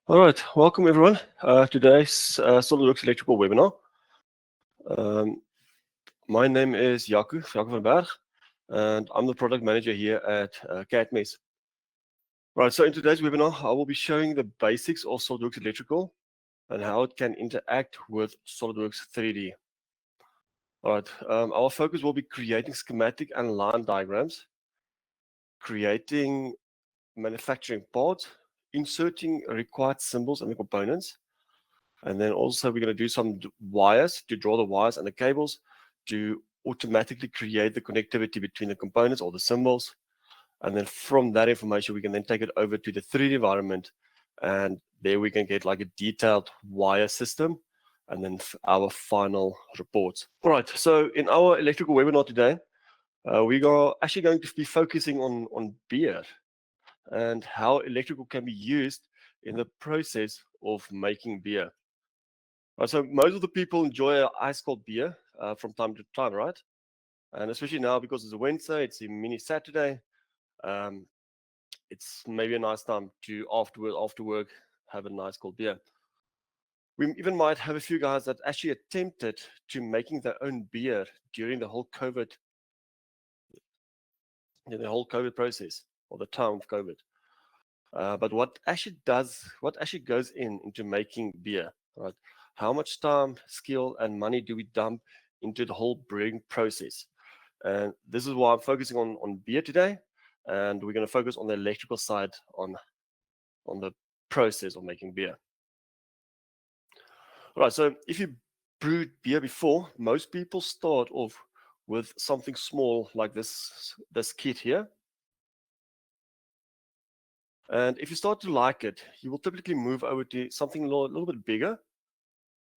All right, welcome everyone. Today's SOLIDWORKS Electrical webinar. My name is Jaco van Berg, and I'm the product manager here at Cadmes. Right, so in today's webinar, I will be showing the basics of SOLIDWORKS Electrical and how it can interact with SOLIDWORKS 3D. All right, our focus will be creating schematic and line diagrams, creating manufacturing parts, inserting required symbols and the components. And then also we're going to do some wires to draw the wires and the cables to automatically create the connectivity between the components or the symbols. And then from that information, we can then take it over to the 3D environment. And there we can get like a detailed wire system and then our final reports. All right, so in our electrical webinar today, we are actually going to be focusing on beer and how electrical can be used in the process of making beer. So most of the people enjoy ice cold beer from time to time, right? And especially now because it's a Wednesday, it's a mini Saturday. It's maybe a nice time to after work have a nice cold beer. We even might have a few guys that actually attempted to making their own beer during the whole COVID, process or the time of COVID. But what actually goes into making beer, right? How much time, skill, and money do we dump into the whole brewing process? And this is why I'm focusing on beer today, and we're going to focus on the electrical side on the process of making beer. All right, so if you brewed beer before, most people start off with something small like this kit here. And if you start to like it, you will typically move over to something a little bit bigger,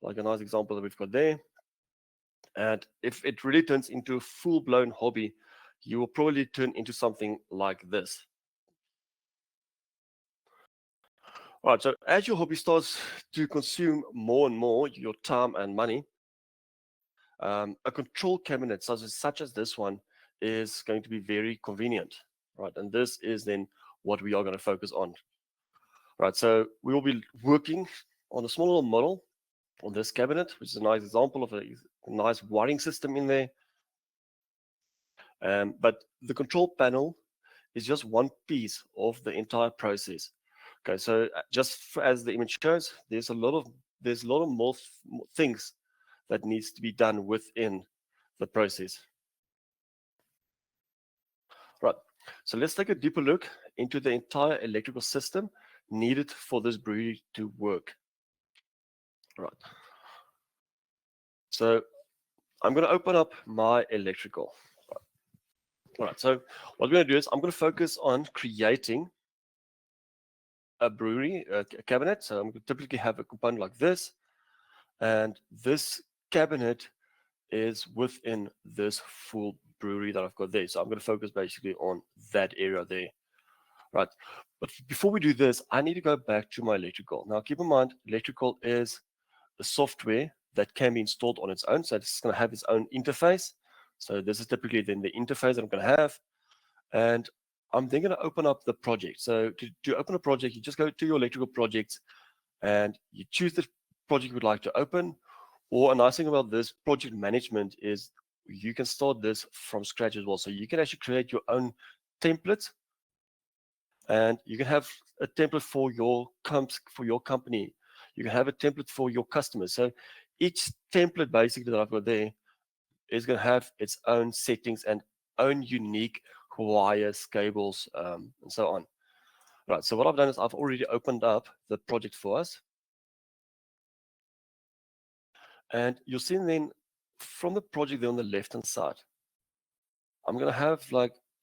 like a nice example that we've got there. And if it really turns into a full-blown hobby, you will probably turn into something like this. All right, so as your hobby starts to consume more and more your time and money, a control cabinet such as this one is going to be very convenient, right? And this is then what we are going to focus on. Right, so we will be working on a small little model on this cabinet, which is a nice example of a nice wiring system in there. But the control panel is just one piece of the entire process. Okay, so just as the image shows, there's a lot of more things that needs to be done within the process. Right, so let's take a deeper look into the entire electrical system needed for this brewery to work. Right, so I'm going to open up my electrical. All right, so what we're going to do is I'm going to focus on creating a brewery, a cabinet. So I'm going to typically have a component like this, and this cabinet is within this full brewery that I've got there. So I'm going to focus basically on that area there. Right, but before we do this, I need to go back to my electrical. Now, keep in mind, electrical is a software that can be installed on its own. So it's going to have its own interface. So this is typically then the interface that I'm going to have. And I'm then going to open up the project. So to open a project, you just go to your electrical projects and you choose the project you would like to open. Or a nice thing about this project management is you can start this from scratch as well. So you can actually create your own templates, and you can have a template for your company. You can have a template for your customers. So each template basically that I've got there is going to have its own settings and own unique wires, cables, and so on. Right, so what I've done is I've already opened up the project for us. And you'll see then from the project there on the left-hand side, I'm going to have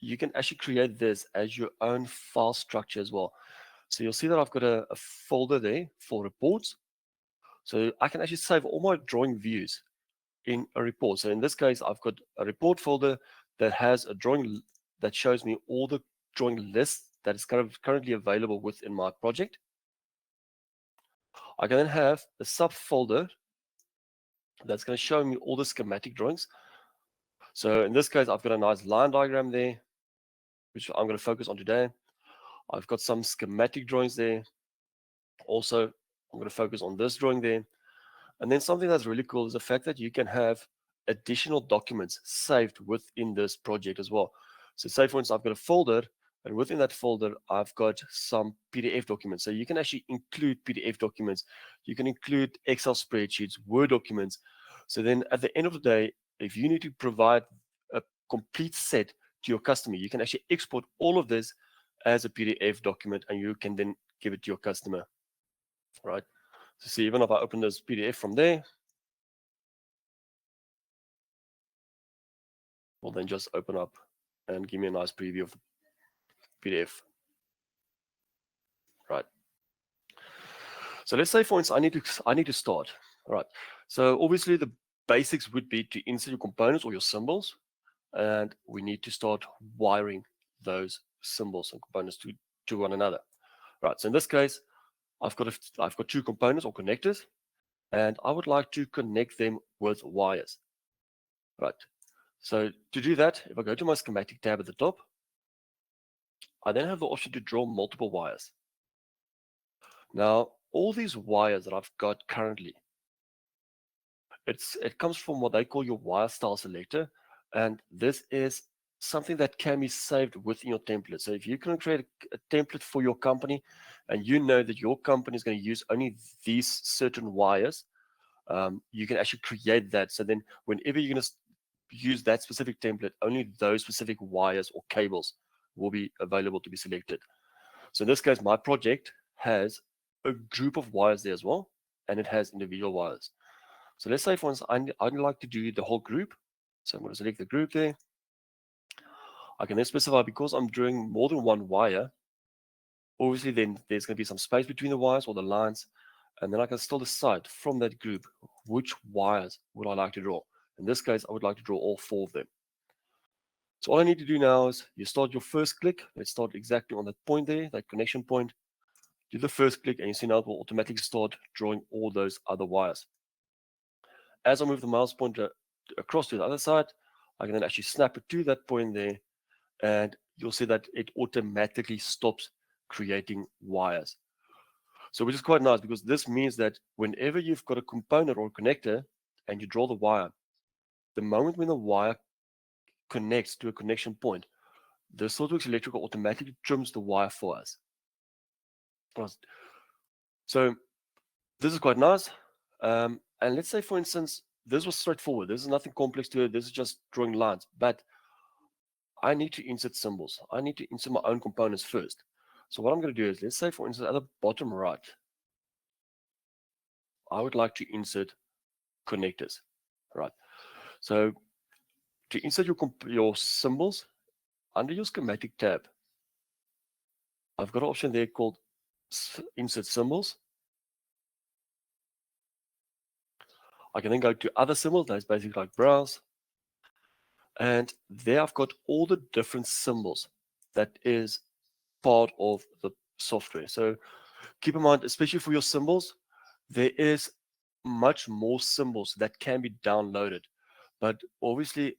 you can actually create this as your own file structure as well. So you'll see that I've got a folder there for reports. So I can actually save all my drawing views in a report. So in this case, I've got a report folder that has a drawing that shows me all the drawing lists that is currently available within my project. I can then have a subfolder that's going to show me all the schematic drawings. So in this case, I've got a nice line diagram there, which I'm going to focus on today. I've got some schematic drawings there. Also, I'm going to focus on this drawing there. And then something that's really cool is the fact that you can have additional documents saved within this project as well. So say for instance, I've got a folder, and within that folder, I've got some PDF documents. So you can actually include PDF documents. You can include Excel spreadsheets, Word documents. So then at the end of the day, if you need to provide a complete set to your customer, you can actually export all of this as a PDF document, and you can then give it to your customer, right? So see, even if I open this PDF from there, will then just open up and give me a nice preview of the PDF, right? So let's say, for instance, I need to start, right? So obviously the basics would be to insert your components or your symbols, and we need to start wiring those symbols and components to one another, right? So in this case, I've got two components or connectors, and I would like to connect them with wires, right? So to do that, if I go to my schematic tab at the top, I then have the option to draw multiple wires. Now, all these wires that I've got currently, it comes from what they call your wire style selector, and this is something that can be saved within your template. So if you can create a template for your company, and you know that your company is going to use only these certain wires, you can actually create that. So then whenever you're going to use that specific template, only those specific wires or cables will be available to be selected. So in this case, my project has a group of wires there as well, and it has individual wires. So let's say, for instance, I'd like to do the whole group. So I'm going to select the group there. I can then specify, because I'm doing more than one wire, obviously then there's going to be some space between the wires or the lines, and then I can still decide from that group which wires would I like to draw. In this case, I would like to draw all 4 of them. So all I need to do now is you start your first click. Let's start exactly on that point there, that connection point. Do the first click, and you see now it will automatically start drawing all those other wires. As I move the mouse pointer across to the other side, I can then actually snap it to that point there, and you'll see that it automatically stops creating wires. So which is quite nice, because this means that whenever you've got a component or a connector and you draw the wire, the moment when the wire connects to a connection point, the SOLIDWORKS Electrical automatically trims the wire for us. So this is quite nice. And let's say, for instance, this was straightforward. This is nothing complex to it. This is just drawing lines. But I need to insert symbols. I need to insert my own components first. So what I'm going to do is, let's say, for instance, at the bottom right, I would like to insert connectors. Right. So to insert your symbols, under your schematic tab, I've got an option there called insert symbols. I can then go to other symbols. That's basically like browse. And there I've got all the different symbols that is part of the software. So keep in mind, especially for your symbols, there is much more symbols that can be downloaded. But obviously,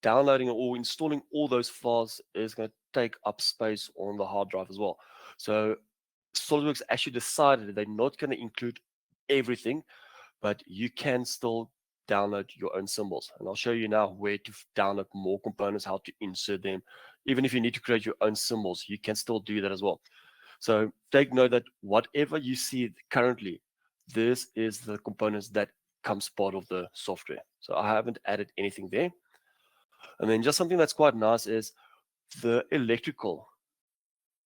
downloading or installing all those files is going to take up space on the hard drive as well. So SOLIDWORKS actually decided that they're not going to include everything, but you can still download your own symbols. And I'll show you now where to download more components, how to insert them. Even if you need to create your own symbols, you can still do that as well. So take note that whatever you see currently, this is the components that comes part of the software. So I haven't added anything there. And then just something that's quite nice is the electrical.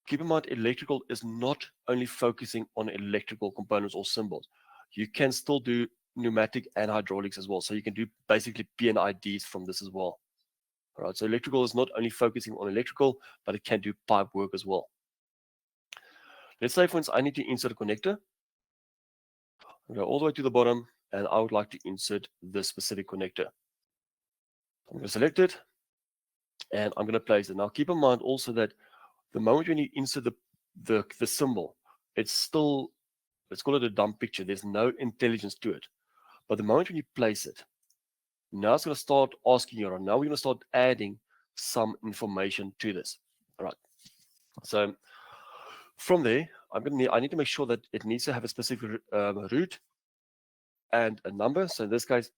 Keep in mind, electrical is not only focusing on electrical components or symbols. You can still do pneumatic and hydraulics as well. So you can do basically PNIDs from this as well. All right, so electrical is not only focusing on electrical, but it can do pipe work as well. Let's say, for instance, I need to insert a connector. I'll go all the way to the bottom, and I would like to insert this specific connector. I'm going to select it, and I'm going to place it. Now, keep in mind also that the moment when you insert the symbol, it's still, let's call it a dumb picture. There's no intelligence to it. But the moment when you place it, now it's going to start asking you, now we're going to start adding some information to this. All right. So from there, I need to make sure that it needs to have a specific root and a number. So in this case,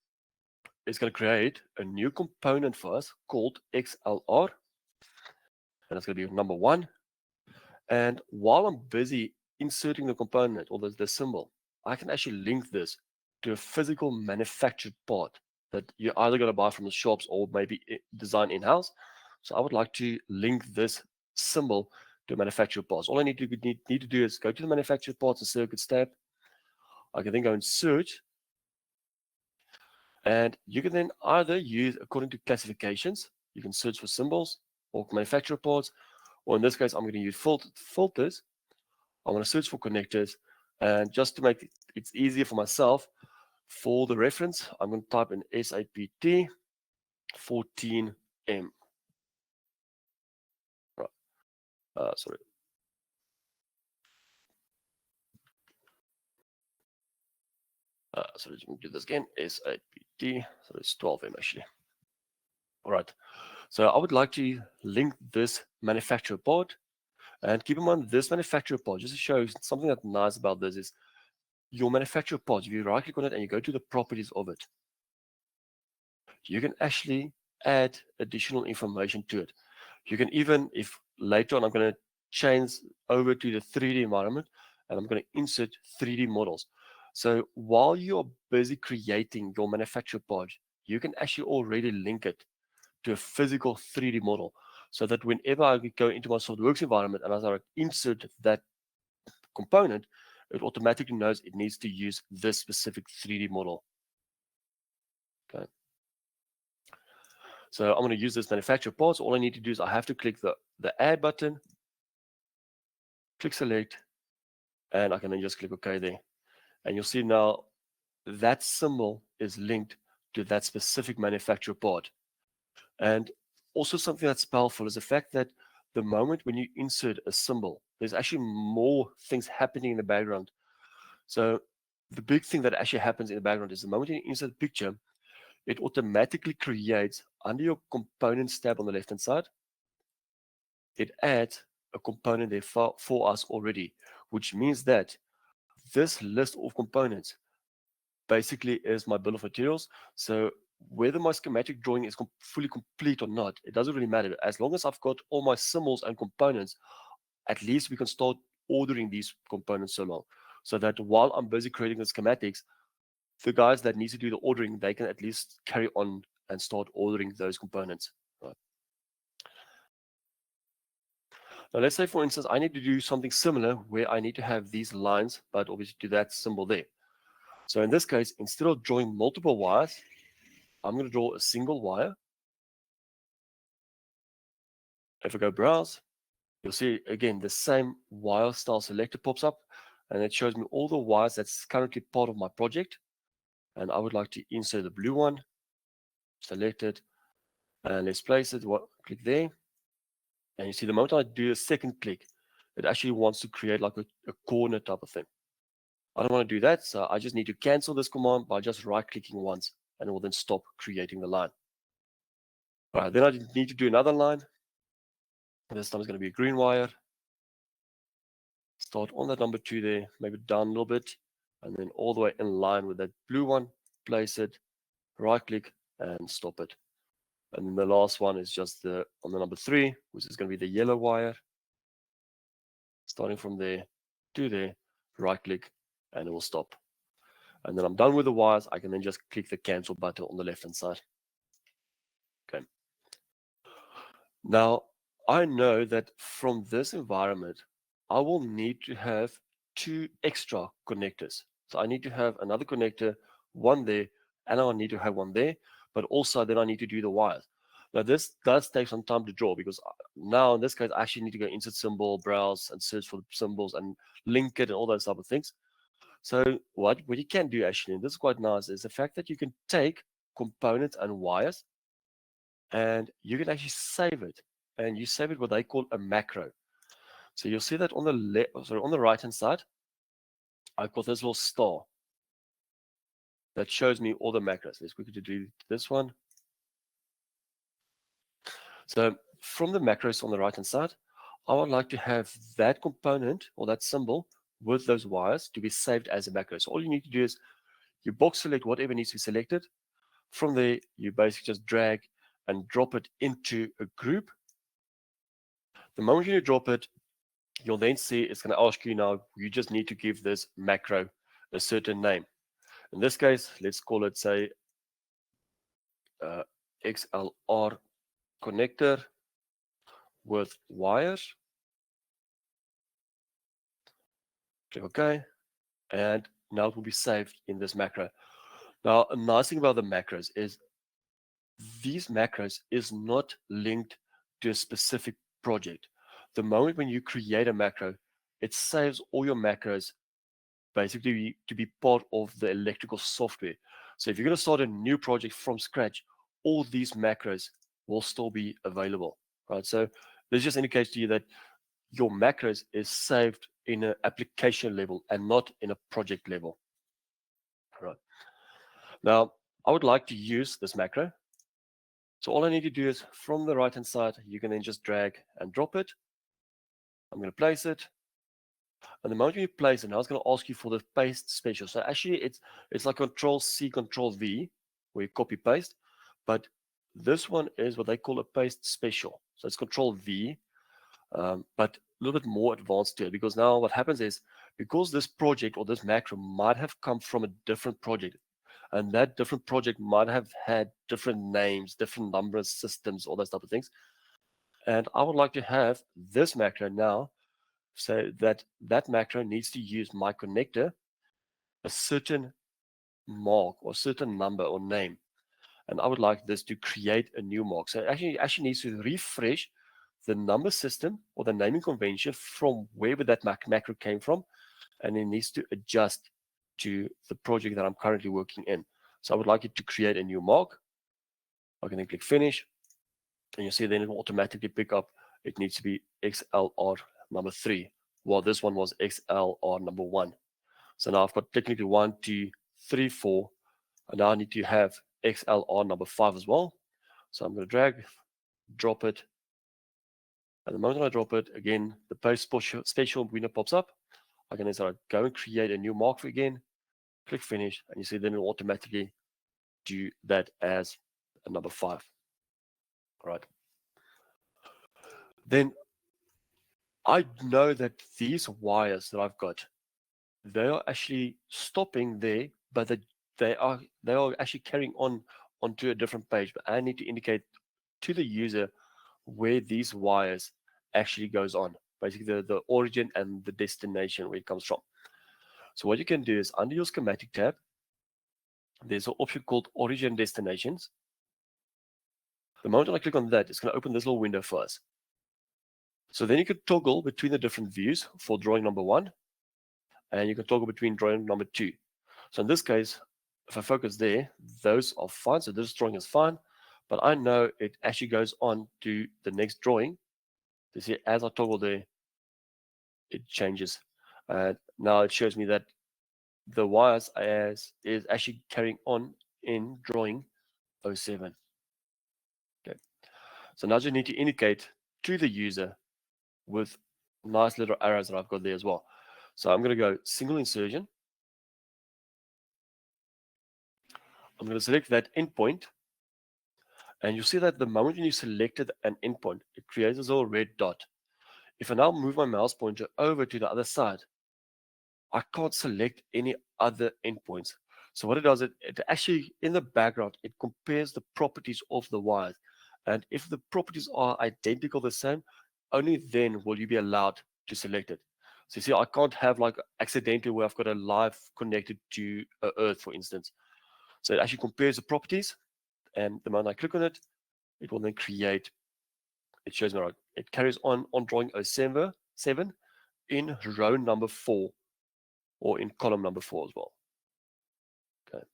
it's going to create a new component for us called XLR, and it's going to be number 1. And while I'm busy inserting the component or the symbol, I can actually link this to a physical manufactured part that you're either going to buy from the shops or maybe design in-house. So I would like to link this symbol to manufactured parts. All I need to do is go to the manufactured parts and circuits tab. I can then go and search, and you can then either use according to classifications. You can search for symbols or manufacturer parts, or in this case, I'm going to use filters. I'm going to search for connectors, and just to make it easier for myself, for the reference, I'm going to type in SAPT 14M. Right. Sorry. So let me do this again. SAPT. So it's 12M actually. All right. So I would like to link this manufacturer part, and keep in mind this manufacturer part, just to show you something that's nice about this is your manufacturer part. If you right click on it and you go to the properties of it, you can actually add additional information to it. You can even, if later on I'm going to change over to the 3D environment and I'm going to insert 3D models. So while you're busy creating your manufacturer part, you can actually already link it to a physical 3D model, so that whenever I go into my SOLIDWORKS environment and as I insert that component, it automatically knows it needs to use this specific 3D model. Okay. So I'm going to use this manufacturer parts. All I need to do is I have to click the add button, click select, and I can then just click OK there. And you'll see now that symbol is linked to that specific manufacturer part. And also something that's powerful is the fact that the moment when you insert a symbol, there's actually more things happening in the background. So the big thing that actually happens in the background is the moment you insert a picture, it automatically creates under your components tab on the left hand side, it adds a component there for us already, which means that this list of components basically is my bill of materials. So whether my schematic drawing is fully complete or not, it doesn't really matter. As long as I've got all my symbols and components, at least we can start ordering these components so that while I'm busy creating the schematics, the guys that need to do the ordering, they can at least carry on and start ordering those components. Right. Now, let's say, for instance, I need to do something similar where I need to have these lines, but obviously do that symbol there. So in this case, instead of drawing multiple wires, I'm going to draw a single wire. If I go browse, you'll see again the same wire style selector pops up, and it shows me all the wires that's currently part of my project. And I would like to insert the blue one, select it, and let's place it. Click there, and you see the moment I do a second click, it actually wants to create like a corner type of thing. I don't want to do that, so I just need to cancel this command by just right-clicking once, and it will then stop creating the line. All right, then I need to do another line. This time it's going to be a green wire. Start on that number 2 there, maybe down a little bit, and then all the way in line with that blue one, place it, right-click, and stop it. And then the last one is just on the number 3, which is going to be the yellow wire. Starting from there to there, right-click, and it will stop. And then I'm done with the wires. I can then just click the cancel button on the left-hand side. Okay. Now, I know that from this environment, I will need to have 2 extra connectors. So I need to have another connector, one there, and I need to have one there, but also then I need to do the wires. Now, this does take some time to draw because now in this case, I actually need to go insert symbol, browse, and search for the symbols and link it and all those type of things. So what you can do actually, and this is quite nice, is the fact that you can take components and wires and you can actually save it. And you save it what they call a macro. So you'll see that on the right hand side, I've got this little star that shows me all the macros. Let's quickly do this one. So from the macros on the right hand side, I would like to have that component or that symbol with those wires to be saved as a macro. So all you need to do is you box select whatever needs to be selected. From there, you basically just drag and drop it into a group. The moment you drop it, you'll then see it's going to ask you now, you just need to give this macro a certain name. In this case, let's call it, say, XLR connector with wires. Click OK. And now it will be saved in this macro. Now, a nice thing about the macros is these macros is not linked to a specific project. The moment when you create a macro, it saves all your macros basically to be part of the electrical software. So if you're going to start a new project from scratch, all these macros will still be available, right? So this just indicates to you that your macros is saved in an application level and not in a project level, right? Now, I would like to use this macro. So all I need to do is from the right-hand side, you can then just drag and drop it. I'm going to place it. And the moment you place it, now it's going to ask you for the paste special. So actually, it's like Control-C, Control-V, where you copy paste. But this one is what they call a paste special. So it's Control-V, but a little bit more advanced to it. Because now what happens is, because this project or this macro might have come from a different project, and that different project might have had different names, different numbers, systems, all those type of things. And I would like to have this macro now, so that macro needs to use my connector, a certain mark or certain number or name. And I would like this to create a new mark. So it actually needs to refresh the number system or the naming convention from wherever that macro came from. And it needs to adjust to the project that I'm currently working in. So I would like it to create a new mark. I can then click finish. And you see then it will automatically pick up. It needs to be XLR number 3, while this one was XLR number 1. So now I've got technically 1, 2, 3, 4. And now I need to have XLR number 5 as well. So I'm going to drag, drop it. And the moment I drop it, again, the post special window pops up. I can then start go and create a new mark again. Click finish, and you see then it will automatically do that as a number 5. All right. Then I know that these wires that I've got, they are actually stopping there, but they are actually carrying on onto a different page. But I need to indicate to the user where these wires actually goes on, basically the origin and the destination where it comes from. So what you can do is under your schematic tab, there's an option called origin destinations. The moment I click on that, it's going to open this little window for us. So then you can toggle between the different views for drawing number 1, and you can toggle between drawing number 2. So in this case, if I focus there, those are fine. So this drawing is fine, but I know it actually goes on to the next drawing. You see, as I toggle there, it changes. Now it shows me that the wires is actually carrying on in drawing 07. Okay. So now you need to indicate to the user with nice little arrows that I've got there as well. So I'm going to go single insertion. I'm going to select that endpoint. And you'll see that the moment you selected an endpoint, it creates this little red dot. If I now move my mouse pointer over to the other side, I can't select any other endpoints. So what it does, it actually, in the background, it compares the properties of the wires. And if the properties are identical the same, only then will you be allowed to select it. So you see, I can't have like accidentally where I've got a live connected to Earth, for instance. So it actually compares the properties, and the moment I click on it, it will then create, it shows me, it carries on drawing 07 in row number 4 or in column number 4 as well. Okay.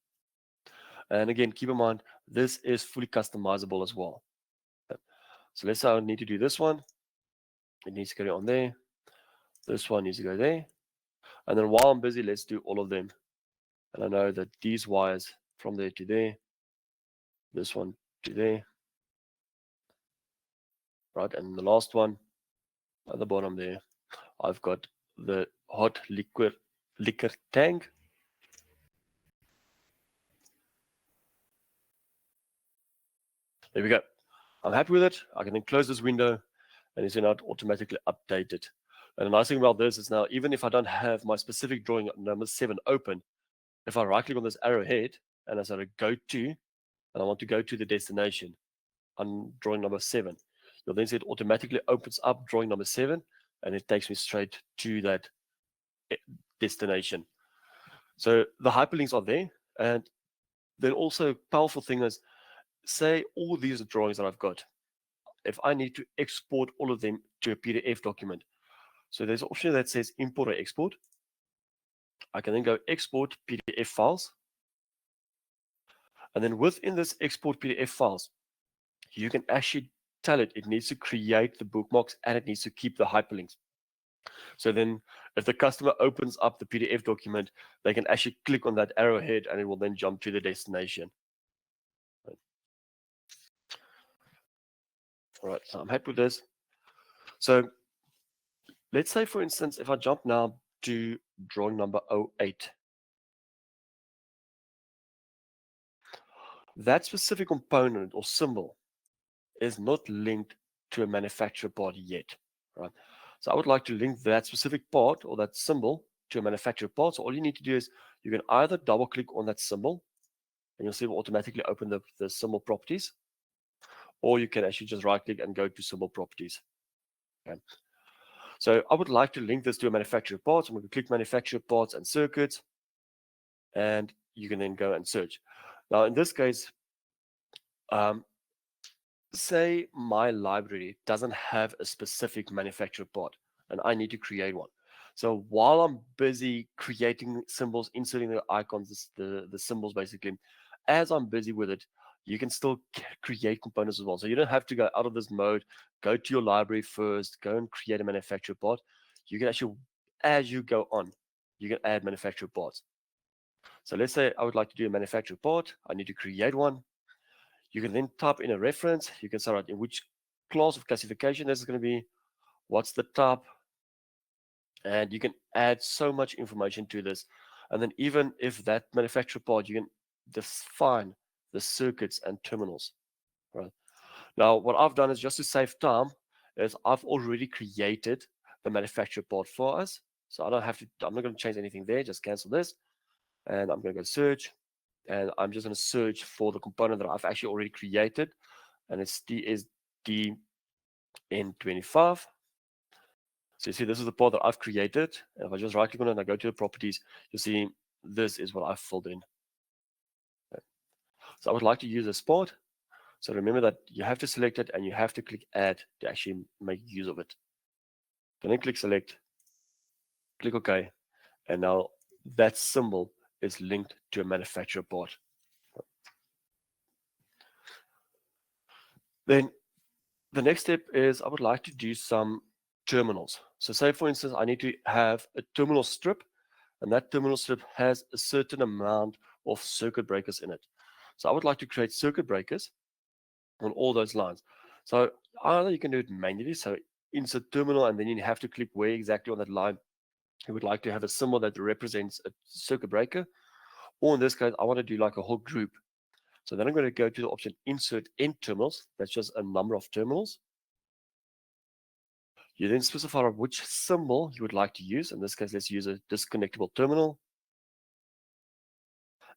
And again, keep in mind, this is fully customizable as well. Okay. So let's say I need to do this one. It needs to carry on there. This one needs to go there. And then while I'm busy, let's do all of them. And I know that these wires from there to there, this one to there, right? And the last one At the bottom there, I've got the hot liquor tank. There we go. I'm happy with it. I can then close this window and it's now automatically updated. And the nice thing about this is now, even if I don't have my specific drawing number 7 open, if I right click on this arrowhead and I say go to, and I want to go to the destination on drawing number 7, you'll then see it automatically opens up drawing number 7 and it takes me straight to that destination. So the hyperlinks are there. And then also powerful thing is, say all these drawings that I've got, if I need to export all of them to a PDF document, so there's an option that says import or export. I can then go export PDF files. And then within this export PDF files, you can actually tell it needs to create the bookmarks and it needs to keep the hyperlinks. So then if the customer opens up the PDF document, they can actually click on that arrowhead and it will then jump to the destination. All right, so I'm happy with this. So let's say, for instance, if I jump now to drawing number 08, that specific component or symbol is not linked to a manufacturer part yet, right? So I would like to link that specific part or that symbol to a manufacturer part. So all you need to do is you can either double click on that symbol and you'll see it will automatically open the symbol properties, or you can actually just right click and go to symbol properties. Okay. So I would like to link this to a manufacturer part. So I'm going to click manufacturer parts and circuits, and you can then go and search. Now in this case, say my library doesn't have a specific manufacturer part and I need to create one. So while I'm busy creating symbols, inserting the icons, the symbols basically, as I'm busy with it, you can still create components as well. So you don't have to go out of this mode, go to your library first, go and create a manufacturer part. You can actually, as you go on, you can add manufacturer parts. So let's say I would like to do a manufacturer part. I need to create one. You can then type in a reference. You can start out in which class of classification this is going to be, what's the type, and you can add so much information to this. And then even if that manufacturer part, you can define the circuits and terminals. Right. Now, what I've done is just to save time, is I've already created the manufacturer part for us. So I don't have to, I'm not going to change anything there, just cancel this. And I'm going to go search. And I'm just going to search for the component that I've actually already created. And it's DSD-N25. So you see, this is the part that I've created. And if I just right click on it and I go to the properties, you'll see this is what I've filled in. Okay. So I would like to use this part. So remember that you have to select it and you have to click add to actually make use of it. Then click select, click OK. And now that symbol is linked to a manufacturer part. Then the next step is I would like to do some terminals. So say, for instance, I need to have a terminal strip, and that terminal strip has a certain amount of circuit breakers in it. So I would like to create circuit breakers on all those lines. So either you can do it manually, so insert terminal, and then you have to click where exactly on that line you would like to have a symbol that represents a circuit breaker, or in this case, I want to do like a whole group. So then I'm going to go to the option insert end terminals. That's just a number of terminals. You then specify which symbol you would like to use. In this case, let's use a disconnectable terminal.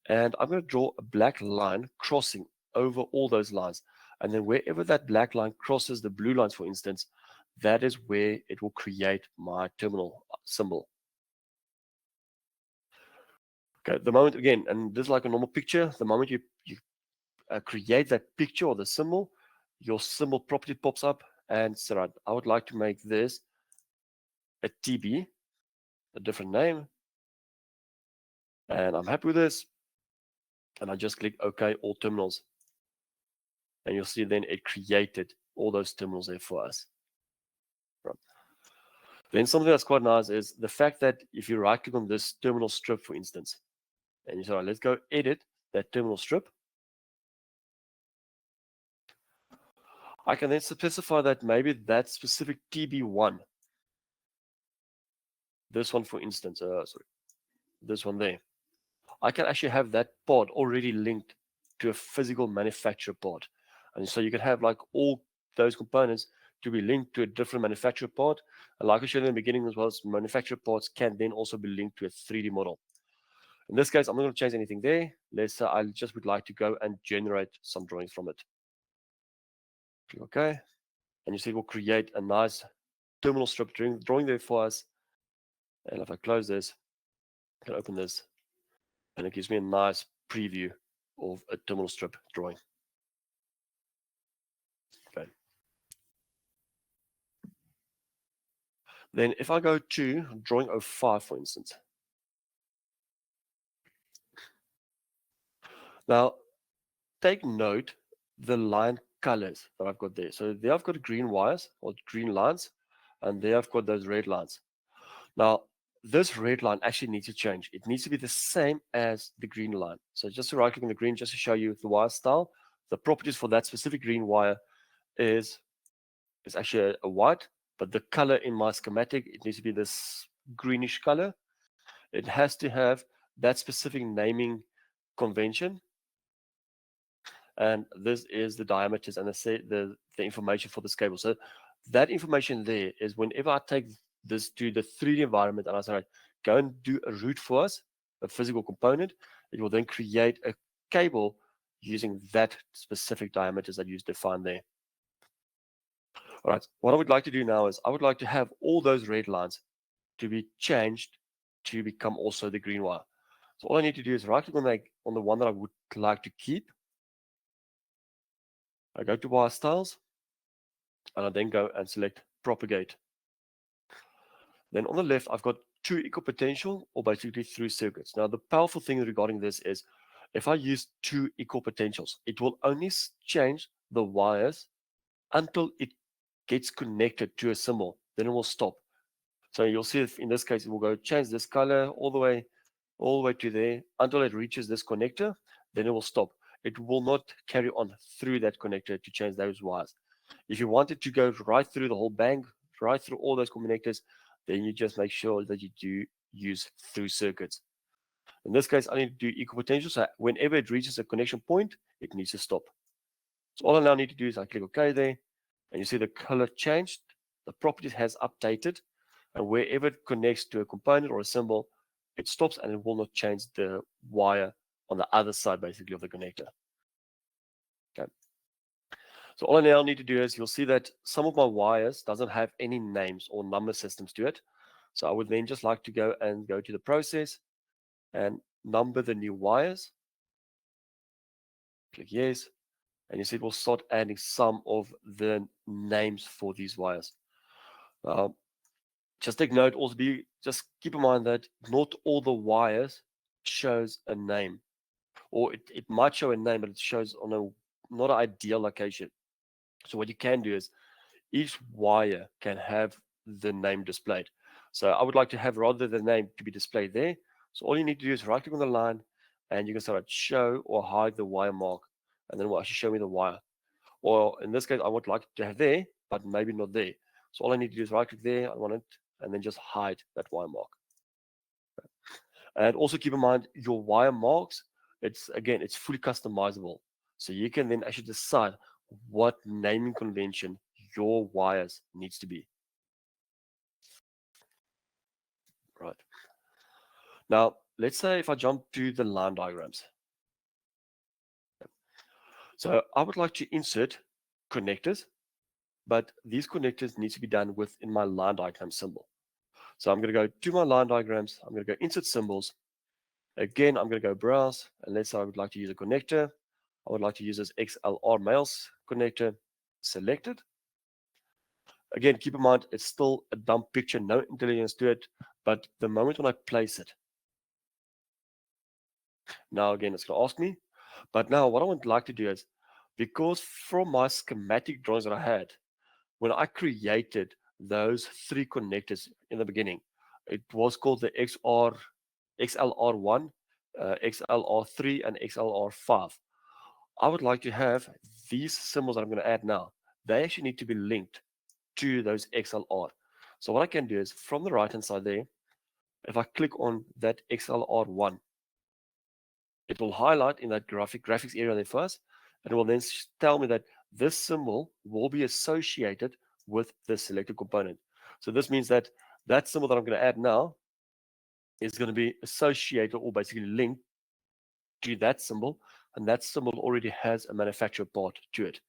And I'm going to draw a black line crossing over all those lines. And then wherever that black line crosses the blue lines, for instance, that is where it will create my terminal symbol. Okay, the moment, again, and this is like a normal picture, the moment you create that picture or the symbol, your symbol property pops up and so right, I would like to make this a TB, a different name, and I'm happy with this. And I just click OK, all terminals. And you'll see then it created all those terminals there for us. Right. Then something that's quite nice is the fact that if you right click on this terminal strip, for instance, and you say, right, let's go edit that terminal strip. I can then specify that maybe that specific TB1 this one, for instance, sorry, this one there, I can actually have that pod already linked to a physical manufacturer pod. And so you can have like all those components to be linked to a different manufacturer pod. And like I showed in the beginning as well, as manufacturer pods can then also be linked to a 3D model. In this case, I'm not going to change anything there. Let's say I just would like to go and generate some drawings from it. Click OK. And you see it will create a nice terminal strip drawing there for us. And if I close this, I can open this, and it gives me a nice preview of a terminal strip drawing. Okay. Then if I go to drawing 05, for instance. Now, take note the line colors that I've got there. So there I've got green wires or green lines, and there I've got those red lines. Now, this red line actually needs to change. It needs to be the same as the green line. So just to right click on the green, just to show you the wire style, the properties for that specific green wire is actually a white, but the color in my schematic, it needs to be this greenish color. It has to have that specific naming convention. And this is the diameters and the information for this cable. So that information there is whenever I take this to the 3D environment and I say, right, go and do a route for us, a physical component, it will then create a cable using that specific diameters that you defined there. All right, what I would like to do now is I would like to have all those red lines to be changed to become also the green wire. So all I need to do is right click on the one that I would like to keep. I go to wire styles, and I then go and select propagate. Then on the left, I've got two equal potential, or basically through circuits. Now, the powerful thing regarding this is if I use two equal potentials, it will only change the wires until it gets connected to a symbol. Then it will stop. So you'll see if in this case, it will go change this color all the way to there until it reaches this connector. Then it will stop. It will not carry on through that connector to change those wires. If you want it to go right through the whole bang, right through all those connectors, then you just make sure that you do use through circuits. In this case, I need to do equal potential. So whenever it reaches a connection point, it needs to stop. So all I now need to do is I click OK there, and you see the color changed. The properties has updated, and wherever it connects to a component or a symbol, it stops and it will not change the wire on the other side, basically, of the connector. Okay. So all I now need to do is you'll see that some of my wires doesn't have any names or number systems to it. So I would then just like to go to the process and number the new wires. Click yes. And you see it will start adding some of the names for these wires. Just take note, also just keep in mind that not all the wires shows a name. Or it might show a name, but it shows on a not an ideal location. So what you can do is each wire can have the name displayed. So I would like to have rather the name to be displayed there. So all you need to do is right click on the line and you can start show or hide the wire mark. And then it will actually show me the wire. Or in this case, I would like it to have there, but maybe not there. So all I need to do is right click there, I want it, and then just hide that wire mark. And also keep in mind your wire marks, it's fully customizable. So you can then actually decide what naming convention your wires needs to be. Right. Now, let's say if I jump to the line diagrams. So I would like to insert connectors, but these connectors need to be done within my line diagram symbol. So I'm going to go to my line diagrams. I'm going to go insert symbols. Again, I'm going to go browse, and let's say I would like to use a connector. I would like to use this XLR males connector. Selected. Again, keep in mind, it's still a dumb picture, no intelligence to it, but the moment when I place it, now again, it's going to ask me. But now what I would like to do is, because from my schematic drawings that I had, when I created those three connectors in the beginning, it was called the XLR1, XLR3, and XLR5. I would like to have these symbols that I'm going to add now. They actually need to be linked to those XLR. So what I can do is from the right hand side there, if I click on that XLR1, it will highlight in that graphics area there first, and it will then tell me that this symbol will be associated with this selected component. So this means that that symbol that I'm going to add now is going to be associated or basically linked to that symbol, and that symbol already has a manufacturer part to it.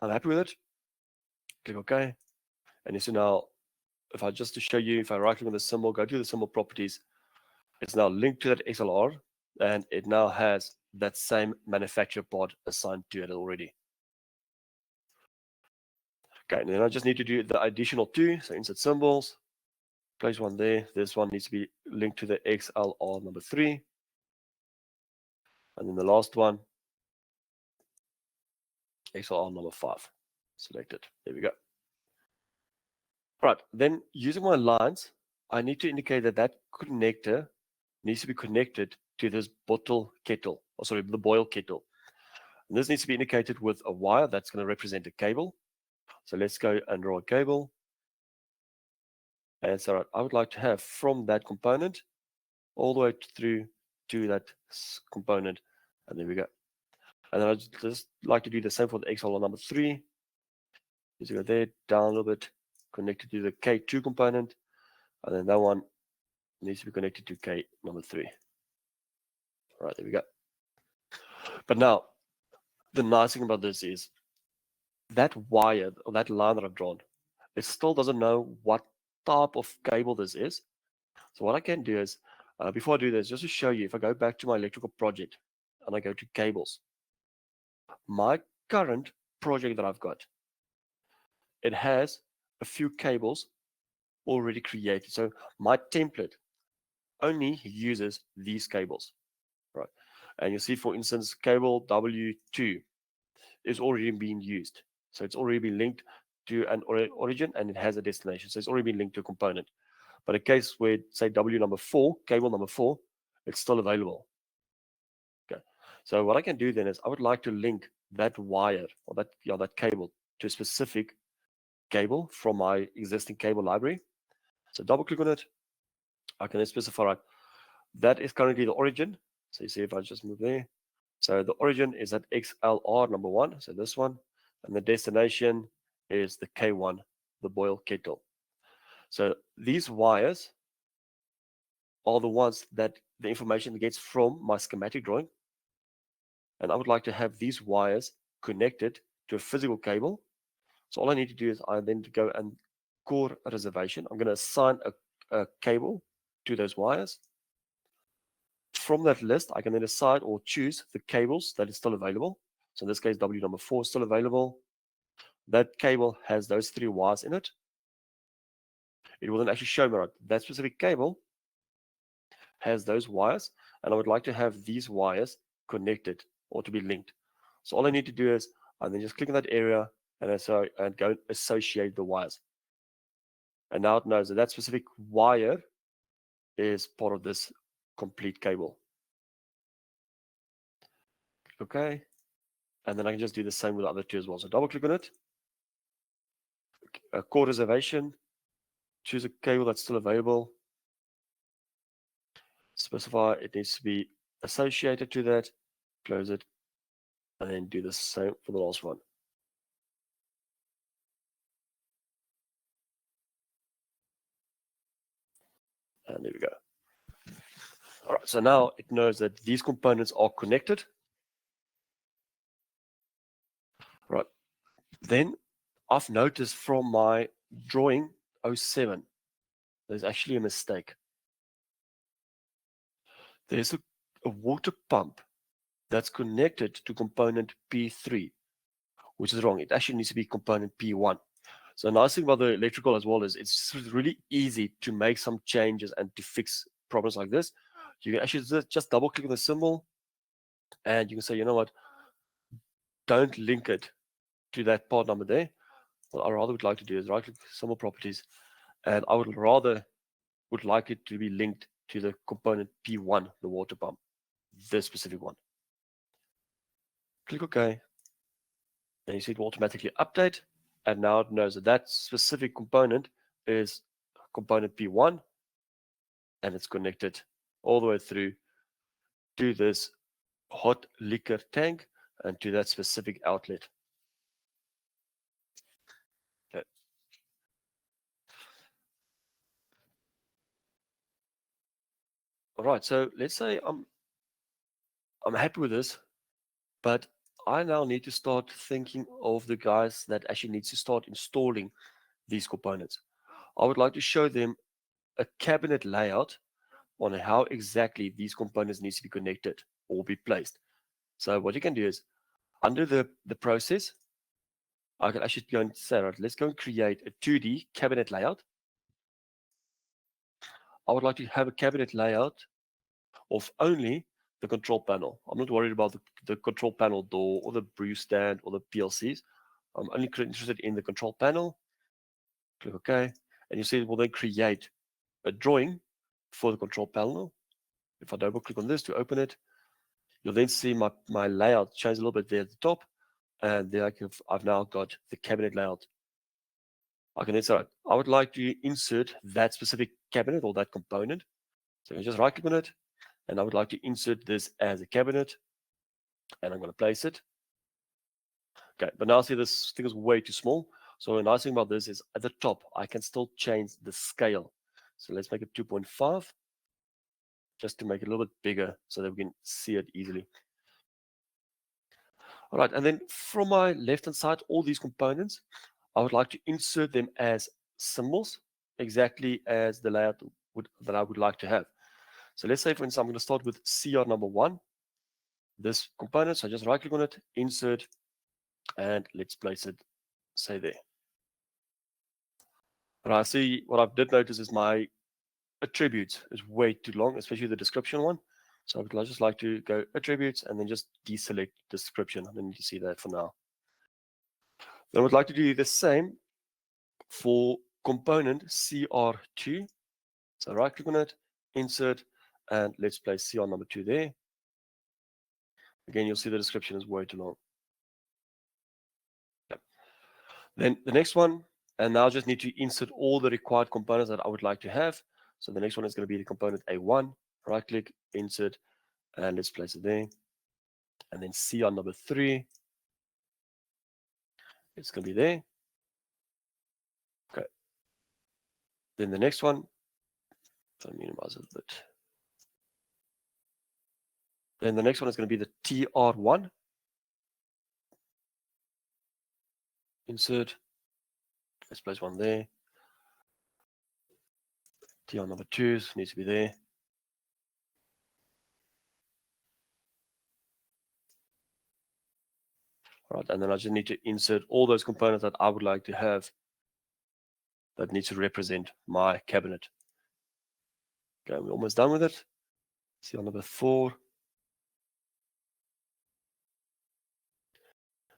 I'm happy with it. Click OK. And you see now, if I just to show you, if I right click on the symbol, go to the symbol properties, it's now linked to that XLR, and it now has that same manufacturer part assigned to it already. Okay, and then I just need to do the additional two. So insert symbols, place one there. This one needs to be linked to the XLR number 3. And then the last one, XLR number 5. Select it. There we go. Right, then using my lines, I need to indicate that that connector needs to be connected to this bottle kettle, or sorry, the boil kettle. And this needs to be indicated with a wire that's going to represent a cable. So let's go and draw a cable. And so I would like to have from that component all the way through to that component. And there we go. And then I just like to do the same for the XLR number 3. Just go there, down a little bit, connected to the K2 component. And then that one needs to be connected to K number 3. All right, there we go. But now, the nice thing about this is that wire or that line that I've drawn, it still doesn't know what type of cable this is. So what I can do is, before I do this, just to show you, if I go back to my electrical project and I go to cables, my current project that I've got, it has a few cables already created. So my template only uses these cables, right? And you see, for instance, cable W2 is already being used. So it's already been linked to an origin and it has a destination. So it's already been linked to a component. But a case where, say, W number 4, cable number 4, it's still available. Okay. So what I can do then is I would like to link that wire or that cable to a specific cable from my existing cable library. So double click on it. I can then specify, right, that is currently the origin. So you see if I just move there. So the origin is at XLR number 1, so this one, and the destination is the K1, the boil kettle. So these wires are the ones that the information gets from my schematic drawing. And I would like to have these wires connected to a physical cable. So all I need to do is I then go and core a reservation. I'm going to assign a cable to those wires. From that list, I can then decide or choose the cables that is still available. So in this case, W number 4 is still available. That cable has those 3 wires in it. It will then actually show me, right, that specific cable has those wires, and I would like to have these wires connected or to be linked. So all I need to do is I then just click on that area and go associate the wires. And now it knows that that specific wire is part of this complete cable. Okay. And then I can just do the same with the other 2 as well. So double click on it. A core reservation. Choose a cable that's still available. Specify it needs to be associated to that. Close it. And then do the same for the last one. And there we go. All right, so now it knows that these components are connected. Right. Then I've noticed from my drawing 07, there's actually a mistake. There's a water pump that's connected to component P3, which is wrong. It actually needs to be component P1. So the nice thing about the electrical as well is it's really easy to make some changes and to fix problems like this. You can actually just double click on the symbol and you can say, you know what, don't link it to that part number there. What I rather would like to do is right click symbol properties, and I would like it to be linked to the component P1, the water pump, this specific one. Click OK. And you see it will automatically update. And now it knows that that specific component is component P1. and it's connected all the way through to this hot liquor tank and to that specific outlet. Okay. All right, so let's say I'm happy with this, but I now need to start thinking of the guys that actually needs to start installing these components. I would like to show them a cabinet layout on how exactly these components needs to be connected or be placed. So what you can do is, under the process, I can actually go and say, right, let's go and create a 2D cabinet layout. I would like to have a cabinet layout of only the control panel. I'm not worried about the control panel door or the brew stand or the PLCs. I'm only interested in the control panel. Click OK. And you see it will then create a drawing for the control panel. If I double click on this to open it, you'll then see my layout change a little bit there at the top. And there I've now got the cabinet layout. I can insert, I would like to insert that specific cabinet or that component. So I just right click on it, and I would like to insert this as a cabinet, and I'm going to place it. Okay, but now see this thing is way too small. So the nice thing about this is at the top, I can still change the scale. So let's make it 2.5, just to make it a little bit bigger so that we can see it easily. All right, and then from my left-hand side, all these components, I would like to insert them as symbols, exactly as the layout that I would like to have. So let's say, for instance, I'm going to start with CR number 1, this component. So I just right-click on it, insert, and let's place it, say there. And I see what I did notice is my attributes is way too long, especially the description one. So I would just like to go attributes and then just deselect description. I don't need to see that for now. Then I would like to do the same for component CR2. So right click on it, insert, and let's place CR number 2 there. Again, you'll see the description is way too long. Yep. Then the next one, and now I just need to insert all the required components that I would like to have. So the next one is going to be the component A1. Right click, insert, and let's place it there. And then CR number 3. It's going to be there. Okay. Then the next one, so minimize it a bit. Then the next one is going to be the TR1. Insert. Let's place one there. TR number 2 needs to be there. All right, and then I just need to insert all those components that I would like to have that needs to represent my cabinet. Okay, we're almost done with it. See on number 4.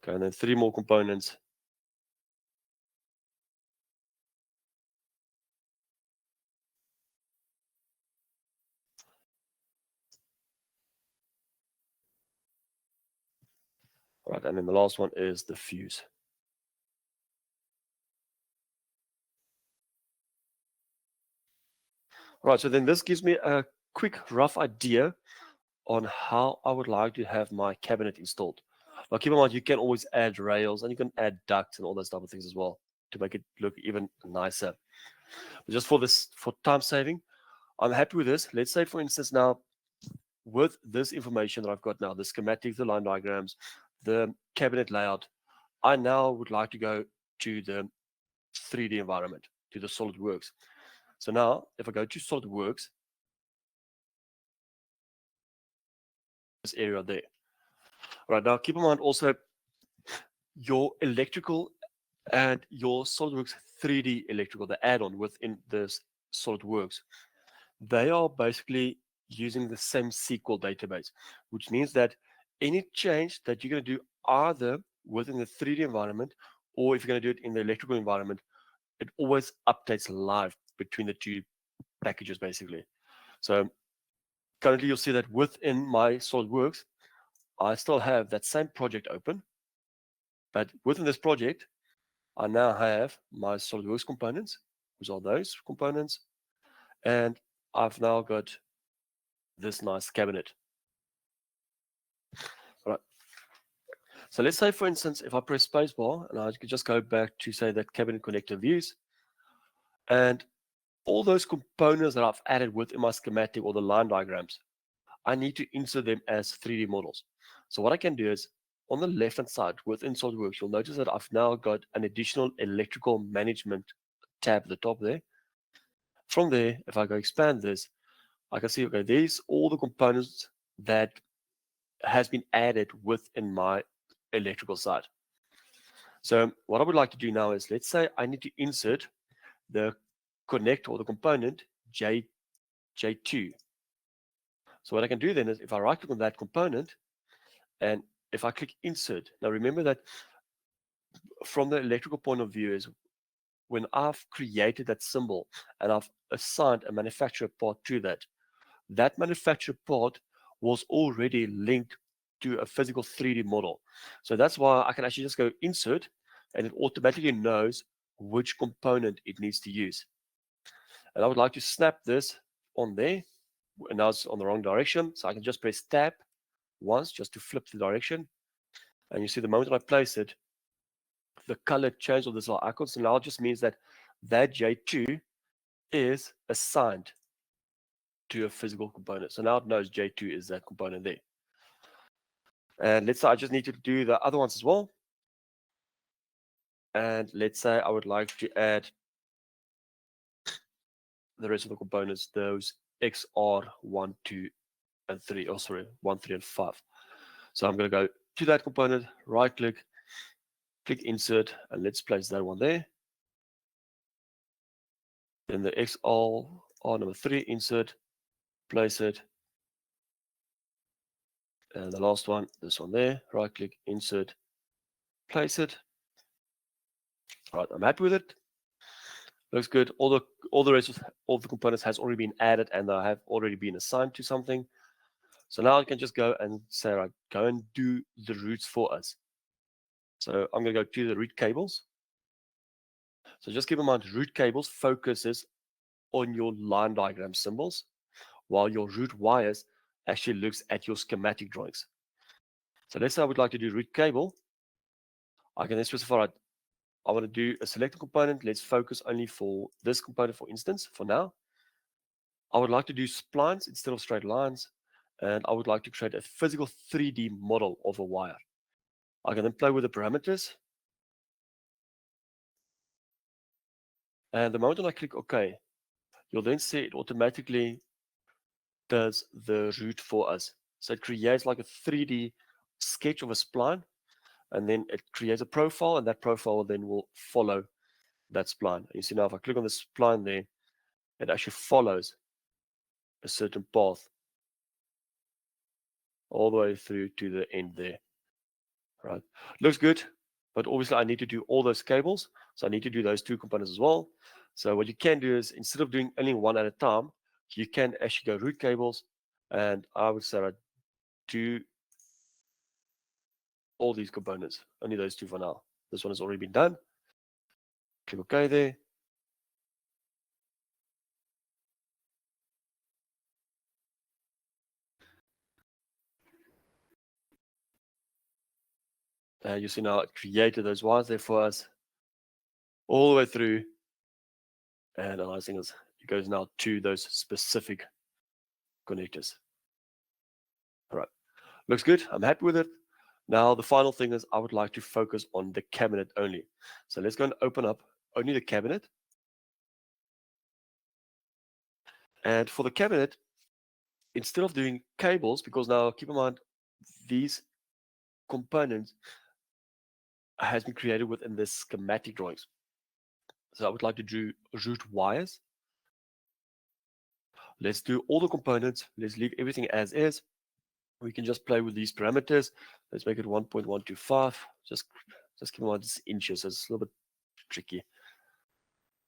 Okay, and then 3 more components. All right, and then the last one is the fuse. All right, so then this gives me a quick rough idea on how I would like to have my cabinet installed. Now keep in mind, you can always add rails and you can add ducts and all those type of things as well to make it look even nicer. But just for time saving, I'm happy with this. Let's say, for instance, now with this information that I've got now, the schematics, the line diagrams, the cabinet layout, I now would like to go to the 3D environment, to the SolidWorks. So now, if I go to SolidWorks, this area there. All right, now keep in mind also your electrical and your SolidWorks 3D electrical, the add-on within this SolidWorks, they are basically using the same SQL database, which means that any change that you're going to do either within the 3D environment or if you're going to do it in the electrical environment, it always updates live between the two packages, basically. So currently you'll see that within my SolidWorks, I still have that same project open, but within this project, I now have my SolidWorks components, which are those components, and I've now got this nice cabinet. All right. So let's say, for instance, if I press spacebar and I could just go back to say that cabinet connector views, and all those components that I've added within my schematic or the line diagrams, I need to insert them as 3D models. So what I can do is on the left hand side within SolidWorks, you'll notice that I've now got an additional electrical management tab at the top there. From there, if I go expand this, I can see, okay, there's all the components that has been added within my electrical side. So what I would like to do now is, let's say I need to insert the connector or the component J2. So what I can do then is if I right click on that component and if I click insert, now remember that from the electrical point of view is when I've created that symbol and I've assigned a manufacturer part to that, that manufacturer part was already linked to a physical 3D model. So that's why I can actually just go insert and it automatically knows which component it needs to use. And I would like to snap this on there, and now it's on the wrong direction. So I can just press tab once just to flip the direction. And you see the moment I place it, the color changed on this little icon. So now it just means that that J2 is assigned to a physical component. So now it knows J2 is that component there. And let's say I just need to do the other ones as well. And let's say I would like to add the rest of the components, those XR 1, 2, and 3. Oh, sorry, 1, 3, and 5. So I'm going to go to that component, right click, click insert, and let's place that one there. Then the XR number 3, insert, place it. And the last one, this one there, right click, insert, place it. All right, I'm happy with it. Looks good. All the rest of all the components has already been added and they have already been assigned to something. So now I can just go and say, right, go and do the routes for us. So I'm going to go to the route cables. So just keep in mind, route cables focuses on your line diagram symbols, while your route wires actually looks at your schematic drawings. So let's say I would like to do route cable. I can then specify, right, I want to do a selected component. Let's focus only for this component, for instance, for now. I would like to do splines instead of straight lines. And I would like to create a physical 3D model of a wire. I can then play with the parameters. And the moment I click OK, you'll then see it automatically does the route for us. So it creates like a 3D sketch of a spline, and then it creates a profile, and that profile then will follow that spline. You see now, if I click on the spline there, it actually follows a certain path all the way through to the end there. Right, looks good, but obviously I need to do all those cables, so I need to do those two components as well. So what you can do is, instead of doing only one at a time, you can actually go route cables, and I would say I do all these components, only those two for now. This one has already been done. Click OK there. You see now it created those wires there for us all the way through. And the nice thing is it goes now to those specific connectors. All right, looks good. I'm happy with it. Now, the final thing is I would like to focus on the cabinet only. So let's go and open up only the cabinet. And for the cabinet, instead of doing cables, because now keep in mind, these components has been created within the schematic drawings. So I would like to do route wires. Let's do all the components. Let's leave everything as is. We can just play with these parameters. Let's make it 1.125. Just keep in mind it's inches, so it's a little bit tricky.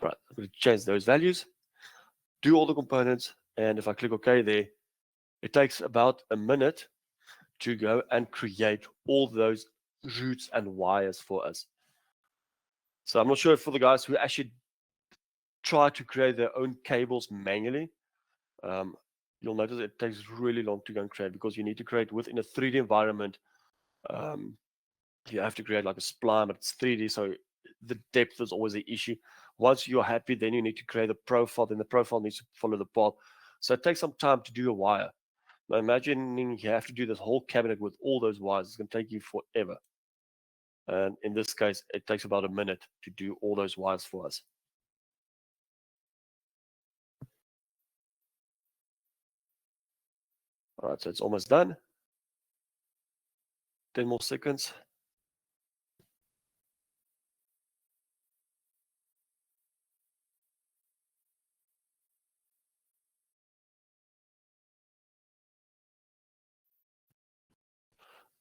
Right, I'm going to change those values. Do all the components, and if I click OK there, it takes about a minute to go and create all those routes and wires for us. So I'm not sure for the guys who actually try to create their own cables manually, you'll notice it takes really long to go and create, because you need to create within a 3D environment. You have to create like a spline, but it's 3D, so the depth is always the issue. Once you're happy, then you need to create a profile. Then the profile needs to follow the path. So it takes some time to do a wire. Now imagining you have to do this whole cabinet with all those wires, it's going to take you forever. And in this case, it takes about a minute to do all those wires for us. All right, so it's almost done. 10 more seconds.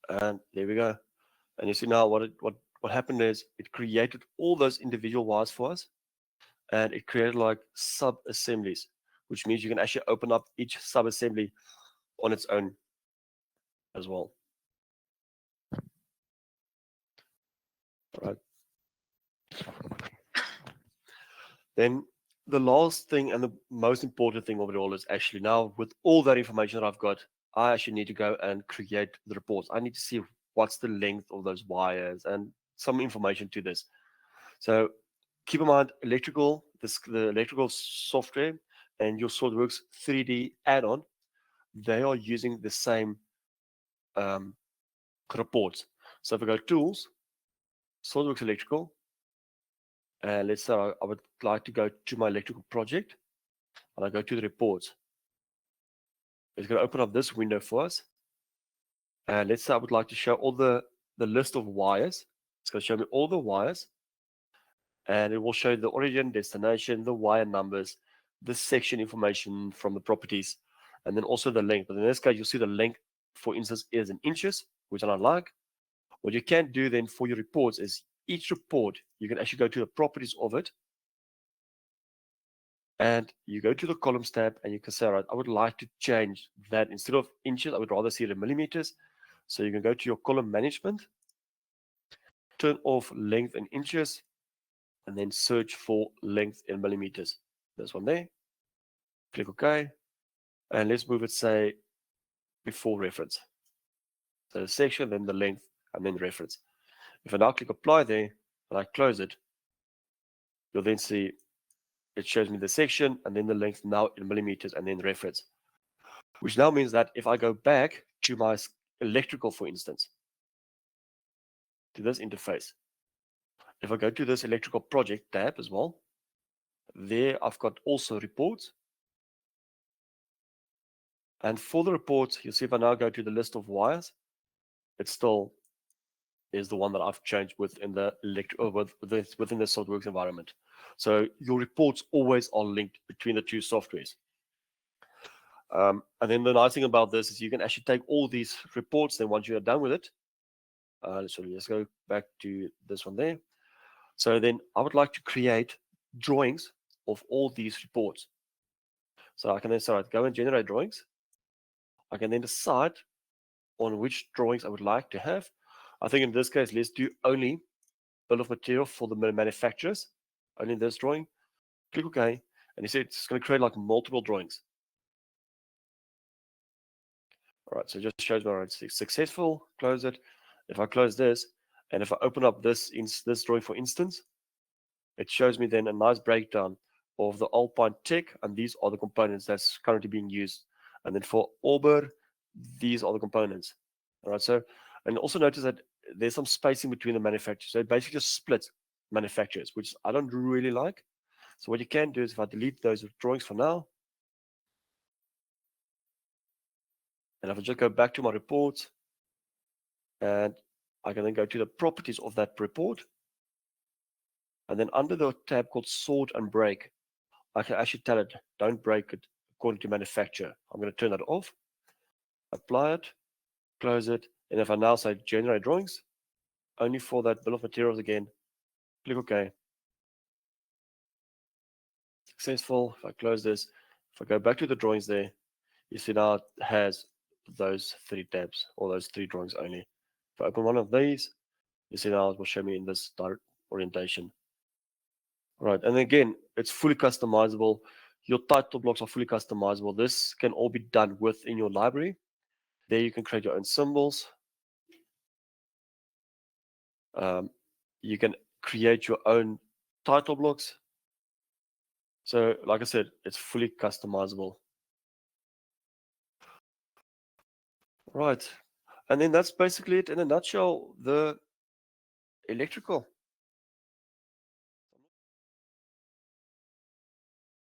And there we go. And you see now what happened is it created all those individual wires for us, and it created like sub-assemblies, which means you can actually open up each sub-assembly on its own as well. All right. Then the last thing and the most important thing of it all is actually, now with all that information that I've got, I actually need to go and create the reports. I need to see what's the length of those wires and some information to this. So keep in mind, the electrical software and your SOLIDWORKS 3D add-on, they are using the same reports. So if I go Tools, SOLIDWORKS Electrical, and let's say I would like to go to my electrical project, and I go to the reports. It's going to open up this window for us. And let's say I would like to show all the list of wires. It's going to show me all the wires, and it will show the origin, destination, the wire numbers, the section information from the properties, and then also the length. But in this case, you'll see the length, for instance, is in inches, which I don't like. What you can do then for your reports is each report, you can actually go to the properties of it, and you go to the columns tab, and you can say, all right, I would like to change that. Instead of inches, I would rather see it in millimeters. So you can go to your column management, turn off length in inches, and then search for length in millimeters. This one there. Click OK. And let's move it, say, before reference. So the section, then the length, and then reference. If I now click apply there, and I close it, you'll then see it shows me the section, and then the length now in millimeters, and then reference. Which now means that if I go back to my electrical, for instance, to this interface, if I go to this electrical project tab as well, there I've got also reports. And for the reports, you'll see if I now go to the list of wires, it still is the one that I've changed within the within the SOLIDWORKS environment. So your reports always are linked between the two softwares. And then the nice thing about this is you can actually take all these reports, then once you are done with it, so let's go back to this one there. So then I would like to create drawings of all these reports. So I can then start, go and generate drawings. I can then decide on which drawings I would like to have. I think in this case, let's do only bill of material for the manufacturers, only this drawing. Click OK, and you see it's going to create like multiple drawings. All right, so it just shows me it's successful. Close it. If I close this, and if I open up this drawing, for instance, it shows me then a nice breakdown of the Alpine Tech, and these are the components that's currently being used. And then for Auber, these are the components. All right, so, and also notice that there's some spacing between the manufacturers. So it basically just splits manufacturers, which I don't really like. So what you can do is if I delete those drawings for now, and if I just go back to my report, and I can then go to the properties of that report, and then under the tab called sort and break, I can actually tell it, don't break it according to manufacturer. I'm going to turn that off, apply it, close it, and if I now say generate drawings, only for that bill of materials again, click OK. Successful. If I close this, if I go back to the drawings there, you see now it has those 3 tabs, or those 3 drawings only. If I open one of these, you see now it will show me in this direct orientation. Right, and again, it's fully customizable. Your title blocks are fully customizable. This can all be done within your library. There you can create your own symbols. You can create your own title blocks. So like I said, it's fully customizable. Right. And then that's basically it in a nutshell, the electrical.